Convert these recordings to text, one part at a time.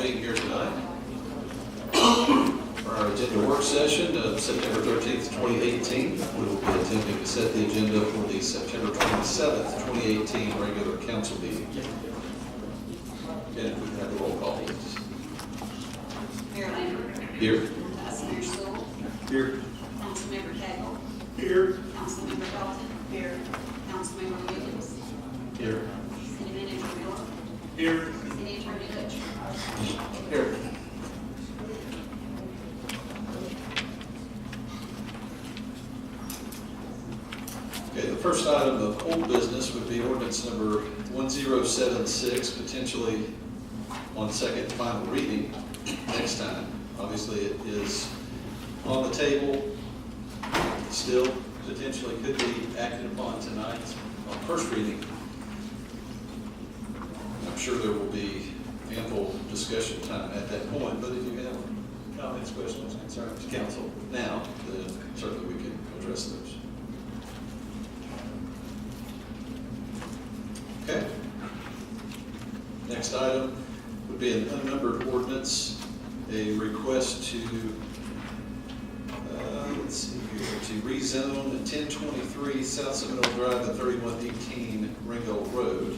being here tonight. For our agenda work session of September 13th, 2018, we will be attempting to set the agenda for the September 27th, 2018 regular council meeting. And if we can have a roll call, please. Mayor Lambert. Here. Vice Mayor Sewell. Here. Councilmember Cagle. Here. Councilmember Dalton. Here. Councilmember Williams. Here. City Manager Miller. Here. City Attorney Hutchins. Here. Okay, the first item of old business would be ordinance number 1076, potentially on second and final reading next time. Obviously, it is on the table, still potentially could be acted upon tonight on first reading. I'm sure there will be ample discussion time at that point, but if you have comments, questions, concerns, council now, then certainly we can address those. Okay. Next item would be an unnumbered ordinance, a request to, let's see here, to rezone 1023 South Seminole Drive to 3118 Ringgold Road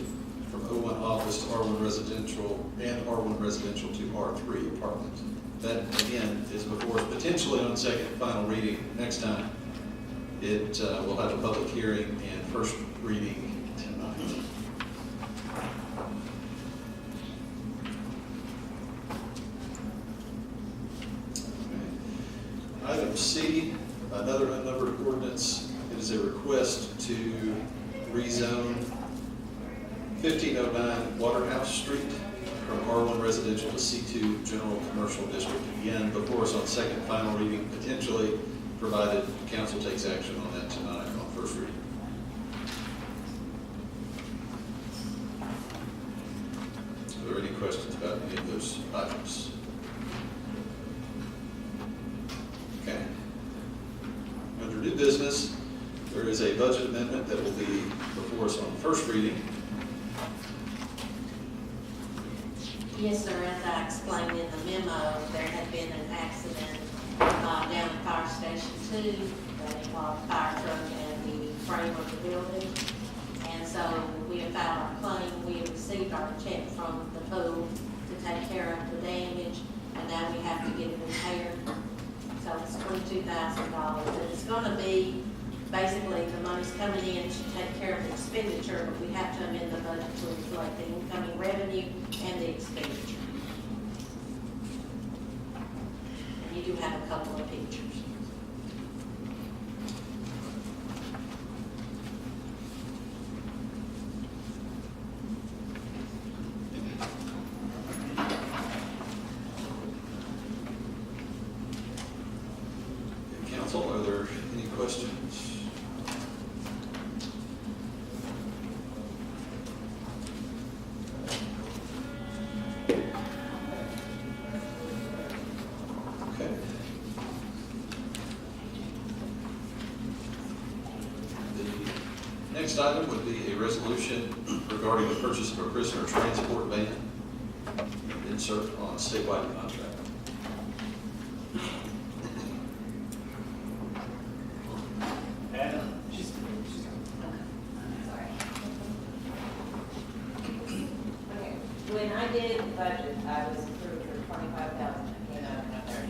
from O1 office to R1 residential and R1 residential to R3 apartment. That, again, is before us potentially on second and final reading next time. It will have a public hearing and first reading tonight. Item C, another unnumbered ordinance. It is a request to rezone 1509 Waterhouse Street from R1 residential to C2 general commercial district. Again, before us on second and final reading, potentially, provided council takes action on that tonight on first reading. Are there any questions about any of those items? Okay. Under new business, there is a budget amendment that will be before us on first reading. Yes, sir. As I explained in the memo, there had been an accident down at Fire Station 2 that involved fire truck and the frame of the building. And so we have filed our claim. We have received our check from the pool to take care of the damage, and now we have to get it repaired. So it's $22,000. And it's going to be, basically, the money's coming in to take care of the expenditure, but we have to amend the budget to reflect the incoming revenue and the expenditure. And you do have a couple of pictures. Council, are there any questions? Okay. The next item would be a resolution regarding the purchase of a prisoner transport van. Insert on statewide contract. Okay, when I did the budget, I was approved for 25,000, it came out of there.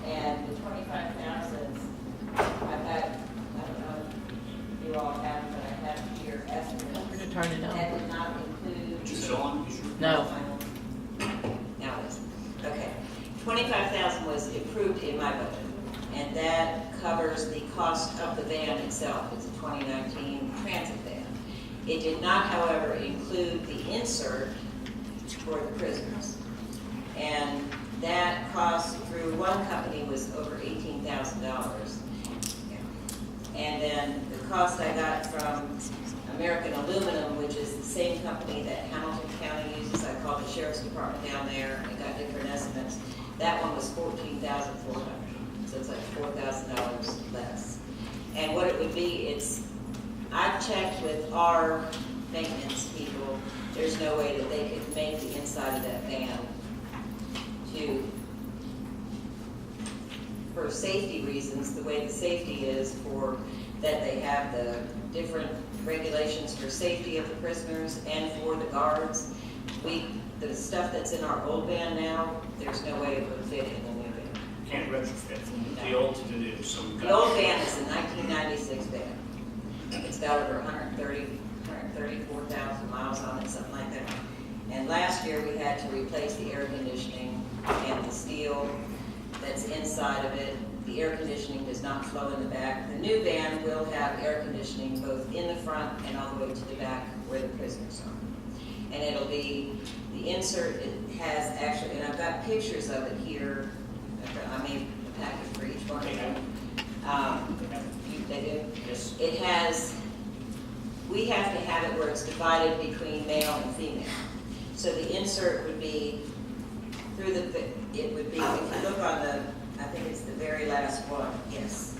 And the 25,000, I've had, I don't know if you all have, but I have your estimate. I'm going to turn it That on. did not include. Is it on? No. Now it is. Okay. 25,000 was approved in my budget, and that covers the cost of the van itself. It's a 2019 transit van. It did not, however, include the insert for the prisoners. And that cost through one company was over $18,000. And then the cost I got from American Aluminum, which is the same company that Hamilton County uses. I called the Sheriff's Department down there and got different estimates. That one was $14,400, so it's like $4,000 less. And what it would be, I've checked with our maintenance people. There's no way that they could make the inside of that van to, for safety reasons, the way the safety is for, that they have the different regulations for safety of the prisoners and for the guards. The stuff that's in our old van now, there's no way it would fit in the new van. Can't retrofit from the old to the new, so we've got. The old van is a 1996 van. It's got over 134,000 miles on it, something like that. And last year, we had to replace the air conditioning and the steel that's inside of it. The air conditioning does not flow in the back. The new van will have air conditioning both in the front and all the way to the back where the prisoners are. And it'll be, the insert, it has actually, and I've got pictures of it here. I made a package for each one of them. They do? Yes. It has, we have to have it where it's divided between male and female. So the insert would be through the, it would be, if you look on the, I think it's the very last one, yes.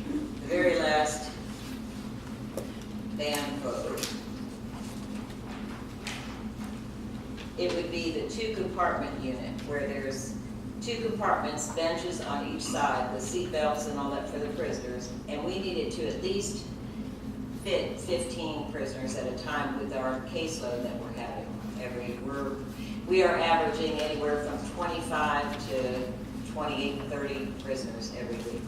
The very last van photo. It would be the 2-compartment unit where there's 2 compartments, benches on each side with seat belts and all that for the prisoners. And we needed to at least fit 15 prisoners at a time with our caseload that we're having. We are averaging anywhere from 25 to 28, 30 prisoners every week.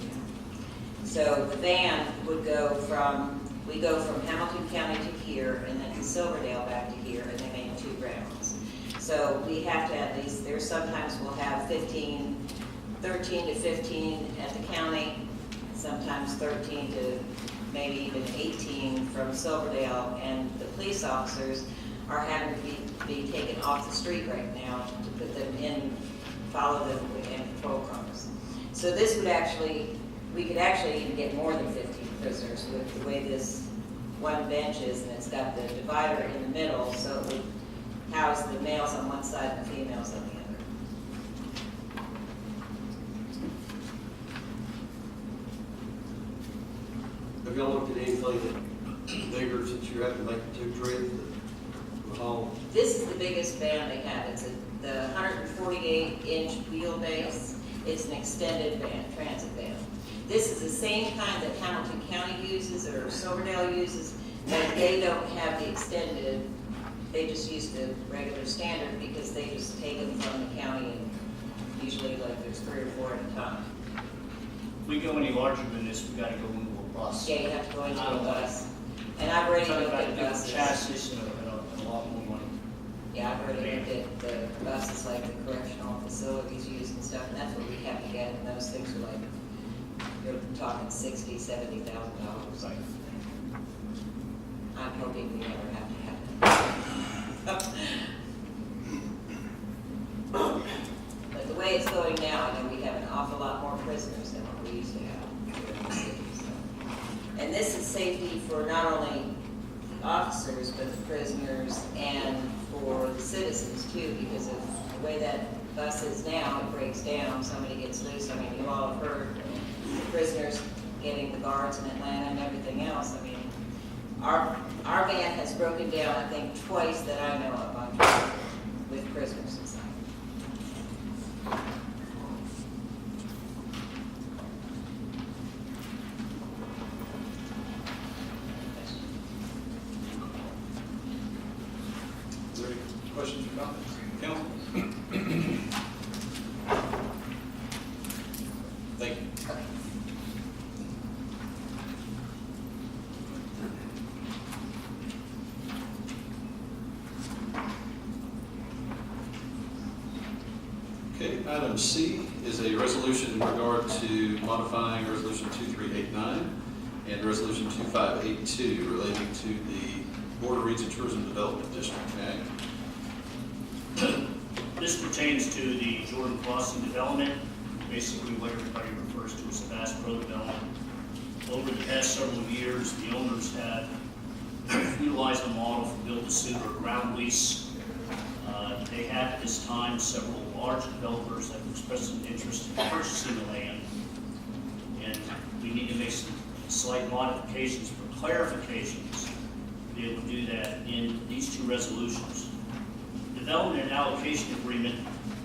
So the van would go from, we go from Hamilton County to here, and then to Silverdale back to here, and they make 2 grounds. So we have to at least, there's sometimes we'll have 13 to 15 at the county, sometimes 13 to maybe even 18 from Silverdale, and the police officers are having to be taken off the street right now to put them in, follow them in patrol cars. So this would actually, we could actually even get more than 15 prisoners with the way this one bench is, and it's got the divider in the middle, so it would house the males on one side and the females on the other. Have y'all looked at anything bigger since you have to make the 2 trips that haul? This is the biggest van they have. It's the 148-inch wheelbase. It's an extended van, transit van. This is the same kind that Hamilton County uses or Silverdale uses, but they don't have the extended. They just use the regular standard because they just take them from the county, and usually like there's 3 or 4 at a time. If we go any larger than this, we gotta go into a bus. Yeah, you have to go into a bus. And I've already looked at buses. Chassis and a lot more money. Yeah, I've already looked at the buses like the correctional facilities use and stuff, and that's what we have to get, and those things are like, you're talking $60,000, $70,000. Right. I'm hoping we never have to have that. But the way it's going now, I know we have an awful lot more prisoners than what we used to have here in the city. So. And this is safety for not only the officers, but the prisoners and for the citizens too, because of the way that bus is now, it breaks down, somebody gets loose. I mean, you all have heard the prisoners getting the guards in Atlanta and everything else. I mean, our van has broken down, I think, twice that I know of on transport with prisoners inside. Is there any questions or comments? Council? Thank you. Okay, item C is a resolution in regard to modifying Resolution 2389 and Resolution 2582 relating to the Board of Region Tourism Development District Act. This pertains to the Jordan Crossing development, basically what everybody refers to as the Bass Pro development. Over the past several years, the owners have utilized a model for build-to-suit or ground lease. They have at this time several large developers that have expressed an interest in purchasing the land. And we need to make some slight modifications for clarifications to be able to do that in these 2 resolutions. Development and allocation agreement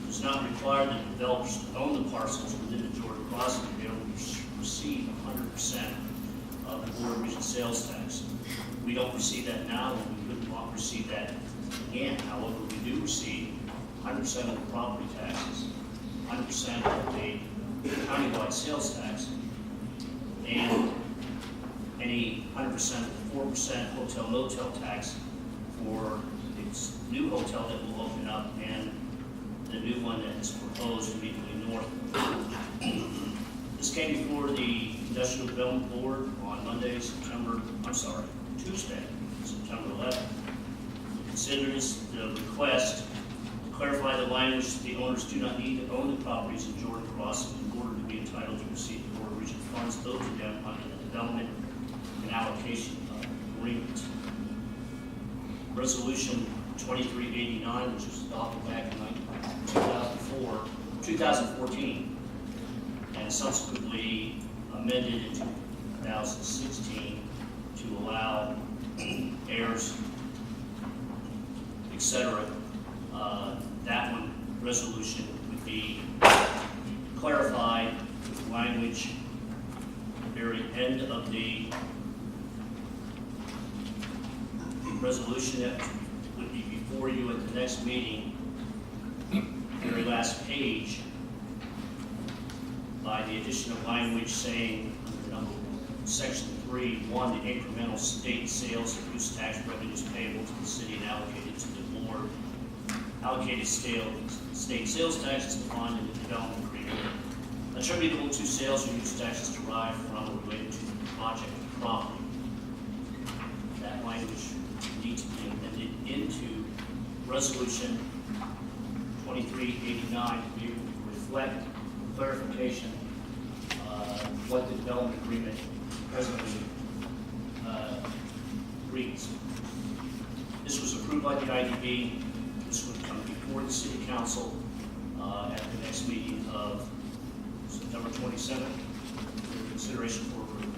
was does not require the developers to own the parcels within the Jordan Crossing to be able to receive 100% of the Board of Regents sales tax. We don't receive that now, and we would not receive that again. However, we do receive 100% of the property taxes, 100% of the countywide sales tax, and any 100% of the 4% hotel motel tax for its new hotel that will open up and the new one that is proposed immediately north. This came before the Industrial Development Board on Tuesday, September 11th. Consider this the request to clarify the language that the owners do not need to own the properties in Jordan Crossing in order to be entitled to receive the Board of Regents funds owed to them under the development and allocation agreement. Resolution 2389, which was adopted back in 2014, and subsequently amended in 2016 to allow heirs, etc. That one resolution would be clarified with language at the very end of the resolution that would be before you at the next meeting, very last page, by the addition of language saying, section 3(1), the incremental state sales and use tax revenues payable to the city and allocated to the board. Allocated state sales tax is defined in the development agreement, attributable to sales or use taxes derived from or related to the project property. That language needs to be amended into resolution 2389 to be able to reflect clarification what the development agreement presently reads. This was approved by the IDB. This would come before the City Council at the next meeting of September 27th for consideration for approval.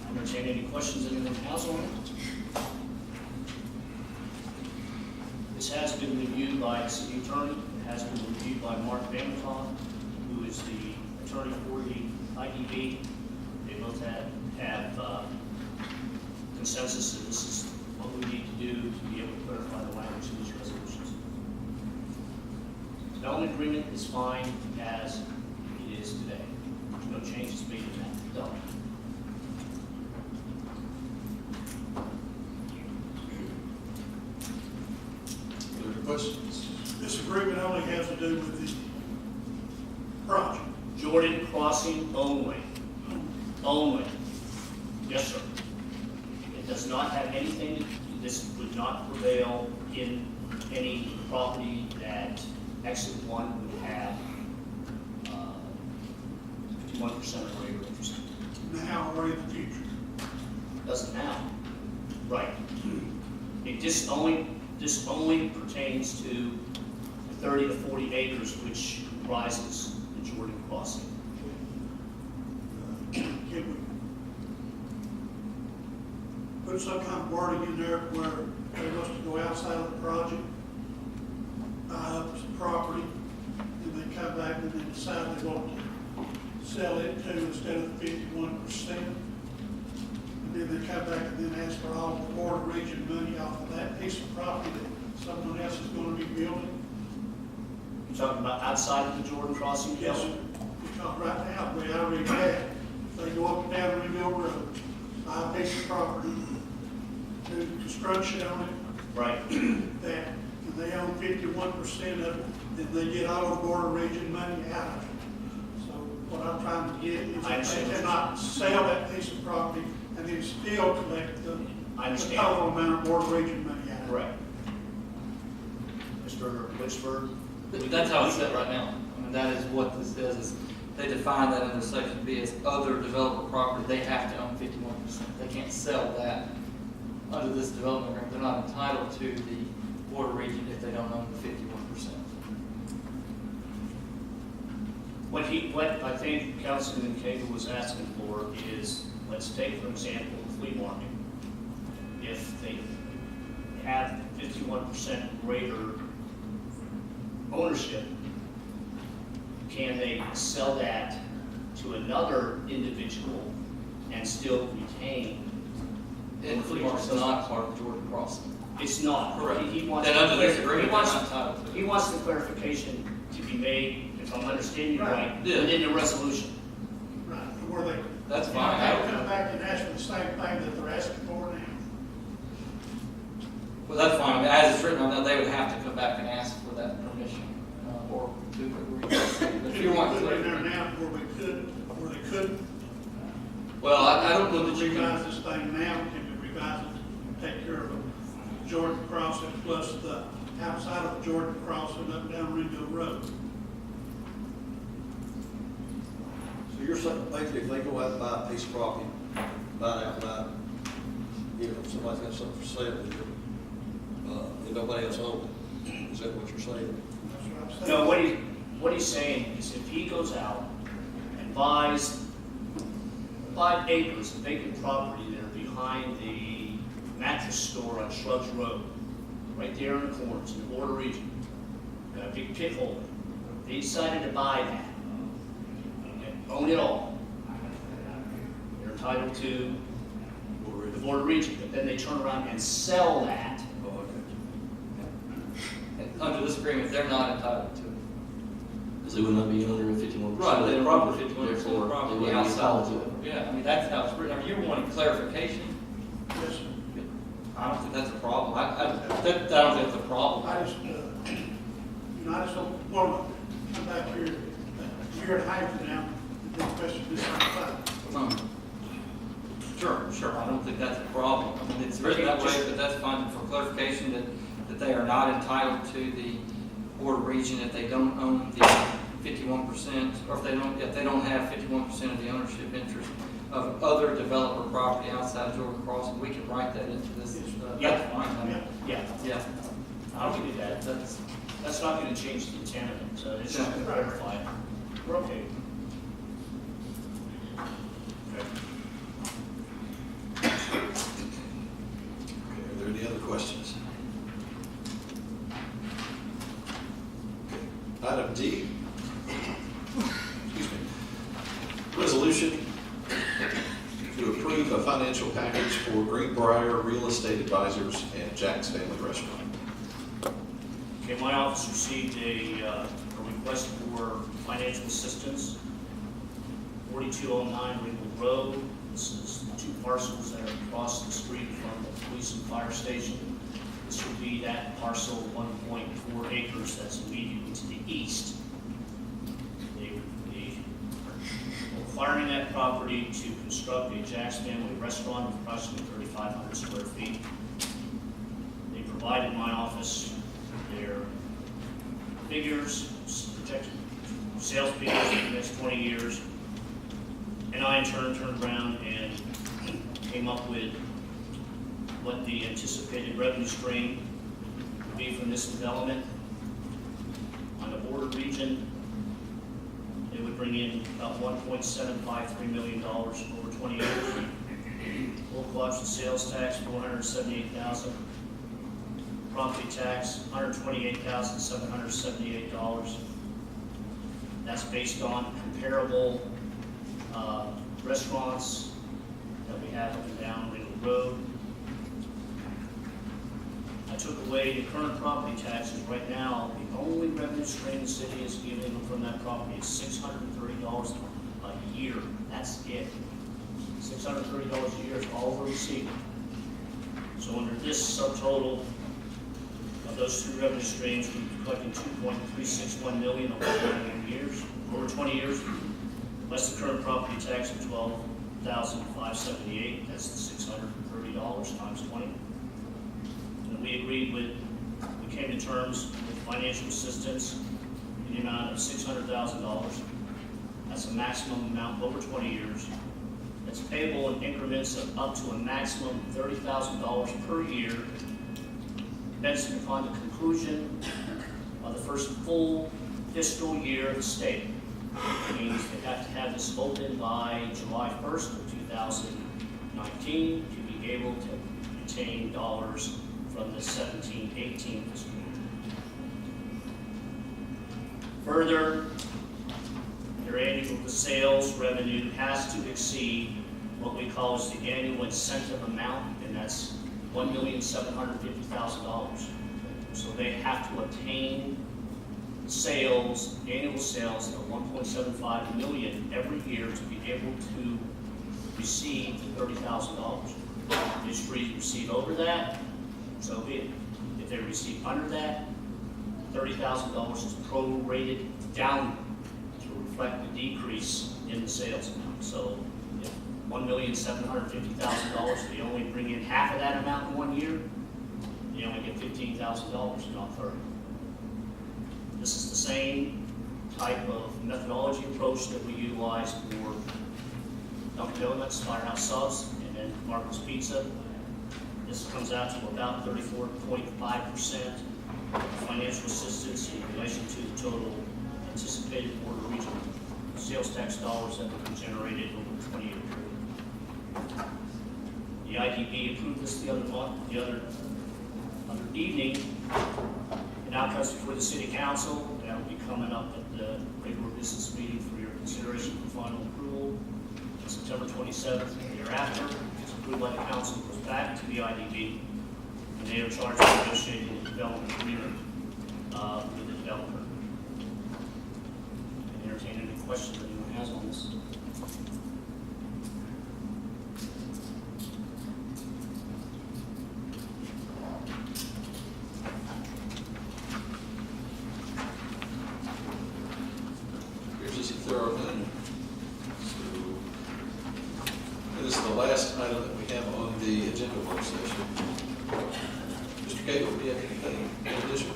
I entertain any questions anyone has on it. This has been reviewed by the City Attorney. It has been reviewed by Mark Vanderton, who is the attorney for the IDB. They both have consensus that this is what we need to do to be able to clarify the language of these resolutions. Development agreement is fine as it is today. No changes made in that development. Other questions? This agreement only has to do with the project. Jordan Crossing only. Only. Yes, sir. It does not have anything, this would not prevail in any property that Exit 1 would have 51% or greater interest. Now or in the future. Doesn't now. Right. It just only pertains to 30 to 40 acres, which comprises the Jordan Crossing. Can we put some kind of wording in there where they must go outside of the project, buy up some property, and they come back and they decide they want to sell it to instead of 51%? And then they come back and then ask for all the Board of Region money off of that piece of property that someone else is going to be building? You're talking about outside of the Jordan Crossing? Yes, sir. Because right now, the way I read that, they go up and down Reveal Road, buy a piece of property, do construction on it, Right. that, and they own 51% of it, then they get all the Board of Region money out of it. So what I'm trying to get is I that understand. they cannot sell that piece of property and then still collect the I the understand. total amount of Board of Region money out of it. Correct. Mr. Lynchburg? That's how it's set right now. I mean, that is what this is they define that under section B as other developer property. They have to own 51%. They can't sell that under this development agreement. They're not entitled to the Board of Regent if they don't own the 51%. What I think Councilman Cagle was asking for is, let's take, for example, the flea market. If they have 51% greater ownership, can they sell that to another individual and still retain? Infleet is not part of Jordan Crossing. It's not. Correct. He wants. Then under this he agreement, they're wants- not entitled to He it. wants the clarification to be made, if I'm understanding you right, Yeah. within the resolution. Right, where they. That's You know, fine. I They don't- come back and ask for the same thing that they're asking for now. Well, that's fine. I mean, as it's written on that, they would have to come back and ask for that permission, or to agree. But if you want Put it in there to, now where they couldn't. well, I don't know that you Revise can, this thing now, can we revise it, and take care of the Jordan crossing plus the outside of Jordan crossing up and down Ringo Road. So you're saying, basically, if they go out and buy a piece of property, buy it outright, you know, somebody's got something for sale, and nobody else owns it, is that what you're saying? That's what I'm saying. No, what he's saying is if he goes out and buys 5 acres of vacant property that are behind the mattress store on Shrugs Road, right there in the corners, in the border region, got a big pit hole. They decided to buy that, and own it all. They're entitled to the border region, but then they turn around and sell that. Oh, okay. under this agreement, they're not entitled to it. Because they would not be under 51% Right, of they the don't property, own 51% of therefore the they property wouldn't be outside entitled of to it. it. Yeah, I mean, that's how it's written. I mean, you're wanting clarification. Yes, sir. I don't think that's a problem. I don't think that's a problem. I just, I just don't want to come back here a year and a half from now and then question this same thing. Sure. I don't think that's a problem. I mean, it's written that way, but that's fine for clarification that they are not entitled to the border region if they don't own the 51%, or if they don't have 51% of the ownership interest of other developer property outside Jordan Crossing. We can write that into this. That's fine. I mean, Yeah, yeah. I'll give you that. That's not gonna change the intent of it, so it's just gonna clarify it. We're okay. Okay, are there any other questions? Okay. Item D. Excuse me. Resolution to approve a financial package for Greenbrier Real Estate Advisors and Jack's Family Restaurant. Okay, my office received a request for financial assistance, 4209 Ringgold Road. This is 2 parcels that are across the street from the police and fire station. This would be that parcel, 1.4 acres, that's immediately to the east. They are acquiring that property to construct a Jack's Family Restaurant of approximately 3,500 square feet. They provided my office their figures, projected sales figures for the next 20 years. And I in turn turned around and came up with what the anticipated revenue stream would be from this development. On the border region, it would bring in about $1.753 million over 20 years. Local option sales tax, $478,000. Property tax, $128,778. That's based on comparable restaurants that we have up and down Ringgold Road. I took away the current property taxes. Right now, the only revenue stream the city is getting from that property is $630 a year. That's it. $630 a year is all we're receiving. So under this subtotal of those 2 revenue streams, we're collecting $2.361 million over 20 years, less the current property tax of $12,578. That's the $630 times 20. And we came to terms with financial assistance in the amount of $600,000. That's a maximum amount over 20 years. It's payable in increments of up to a maximum of $30,000 per year, depending upon the conclusion of the first full fiscal year of the state. It means they have to have this open by July 1st of 2019 to be able to obtain dollars from the 17-18 fiscal year. Further, your annual sales revenue has to exceed what we call as the annual incentive amount, and that's $1,750,000. So they have to attain sales, annual sales of 1.75 million every year to be able to receive $30,000. If they receive over that, so be it. If they receive under that, $30,000 is prorated down to reflect the decrease in the sales amount. So if $1,750,000, they only bring in half of that amount in 1 year, they only get $15,000, not 30. This is the same type of methodology approach that we utilize for Dunkin' Donuts, Firehouse Subs, and then Marco's Pizza. This comes out to about 34.5% financial assistance in relation to the total anticipated Board of Regional sales tax dollars that will be generated over a 20-year period. The IDB approved this the other evening. It now comes before the City Council. That will be coming up at the regular business meeting for your consideration for final approval. September 27th and thereafter. It's approved by the council, goes back to the IDB, and they are charged with negotiating the development agreement with the developer. And entertain any questions that anyone has on this. Here's as if there are none. So, this is the last item that we have on the agenda work session. Mr. Cagle, do you have anything in addition?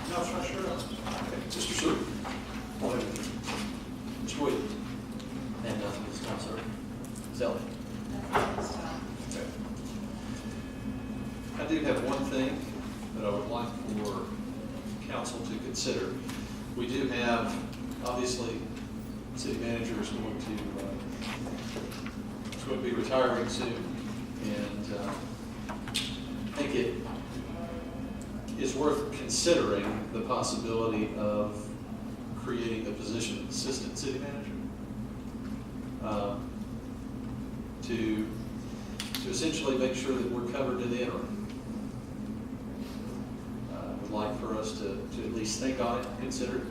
No, sir, sure. Okay, Mr. Stewart? Mr. Williams? And nothing this time, sir. Zelli. Okay. I do have one thing that I would like for council to consider. We do have, obviously, the city manager is going to be retiring soon, and I think it is worth considering the possibility of creating the position of assistant city manager to essentially make sure that we're covered in the interim. Would like for us to at least think on it, consider it.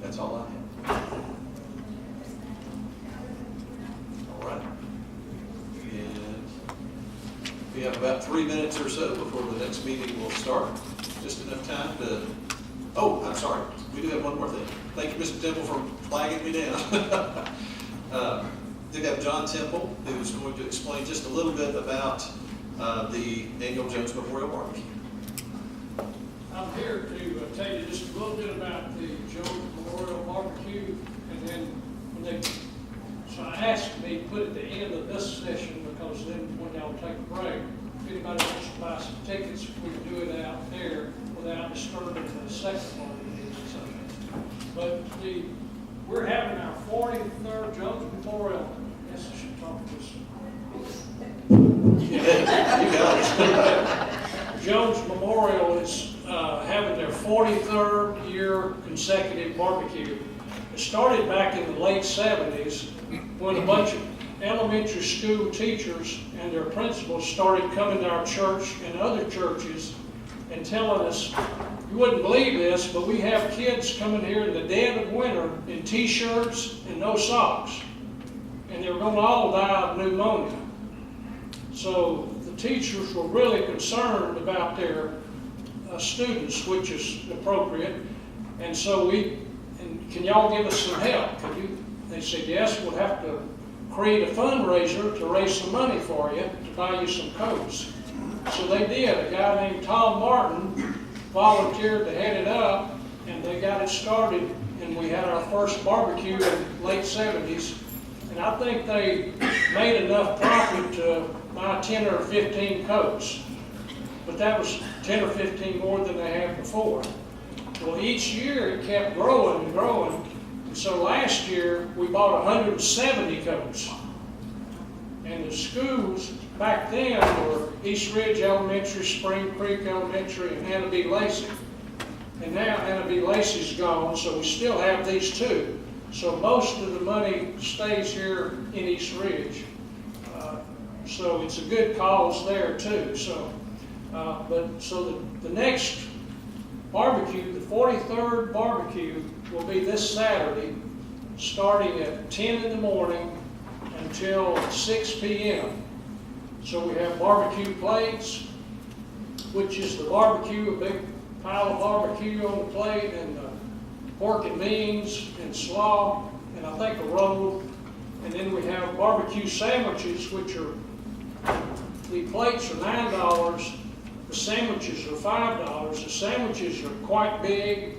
That's all I have. All right. And we have about 3 minutes or so before the next meeting will start. Just enough time to, oh, I'm sorry. We do have one more thing. Thank you, Mr. Temple, for flagging me down. We have John Temple, who's going to explain just a little bit about the annual Jones Memorial Barbecue. I'm here to tell you just a little bit about the Jones Memorial Barbecue, and then when they, so I asked me to put at the end of this session, because then when y'all take a break, if anybody wants to buy some tickets, we can do it out there without disturbing the second part of the meeting. But we're having our 43rd Jones Memorial. Yes, I should talk to this. You got it. Jones Memorial is having their 43rd year consecutive barbecue. It started back in the late 70s when a bunch of elementary school teachers and their principals started coming to our church and other churches and telling us, you wouldn't believe this, but we have kids coming here in the dead of winter in t-shirts and no socks. And they're going to all die of pneumonia. So the teachers were really concerned about their students, which is appropriate. And so can y'all give us some help? They said, yes, we'll have to create a fundraiser to raise some money for you to buy you some coats. So they did. A guy named Tom Martin volunteered to head it up, and they got it started, and we had our first barbecue in the late 70s. And I think they made enough profit to buy 10 or 15 coats. But that was 10 or 15 more than they had before. Well, each year it kept growing and growing. So last year, we bought 170 coats. And the schools back then were East Ridge Elementary, Spring Creek Elementary, and Anna B. Lacey. And now Anna B. Lacey's gone, so we still have these two. So most of the money stays here in East Ridge. So it's a good cause there too. So, the next barbecue, the 43rd barbecue, will be this Saturday, starting at 10 in the morning until 6 p.m. So we have barbecue plates, which is the barbecue, a big pile of barbecue on the plate, and pork and beans and slaw, and I think a roll. And then we have barbecue sandwiches, which are, the plates are $9, the sandwiches are $5. The sandwiches are quite big.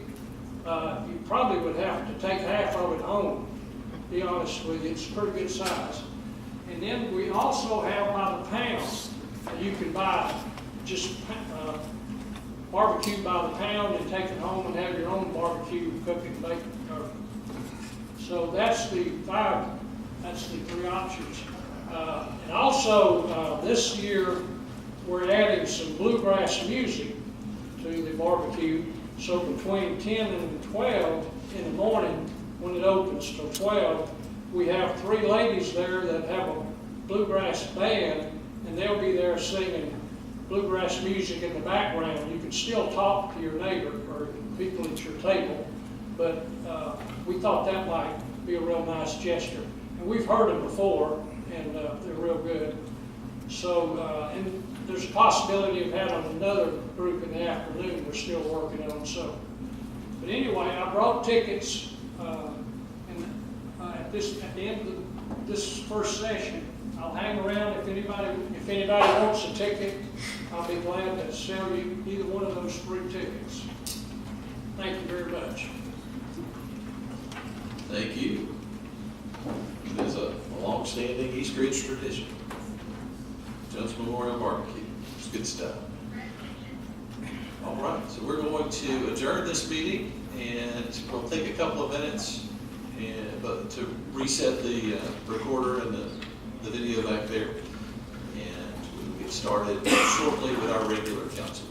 You probably would have to take half of it home, to be honest with you. It's a pretty good size. And then we also have by the pound, you can buy just barbecue by the pound and take it home and have your own barbecue, cook it, bake it. So that's the three options. And also, this year, we're adding some bluegrass music to the barbecue. So between 10 and 12 in the morning, when it opens till 12, we have 3 ladies there that have a bluegrass band, and they'll be there singing bluegrass music in the background. You can still talk to your neighbor or people at your table, but we thought that might be a real nice gesture. And we've heard them before, and they're real good. So, and there's a possibility of having another group in the afternoon we're still working on. So, but anyway, I brought tickets, and at the end of this first session, I'll hang around. If anybody wants a ticket, I'll be glad to sell you either one of those 3 tickets. Thank you very much. Thank you. It is a long-standing East Ridge tradition. Jones Memorial Barbecue. It's good stuff. All right, so we're going to adjourn this meeting, and we'll take a couple of minutes but to reset the recorder and the video back there. And we'll get started shortly with our regular council.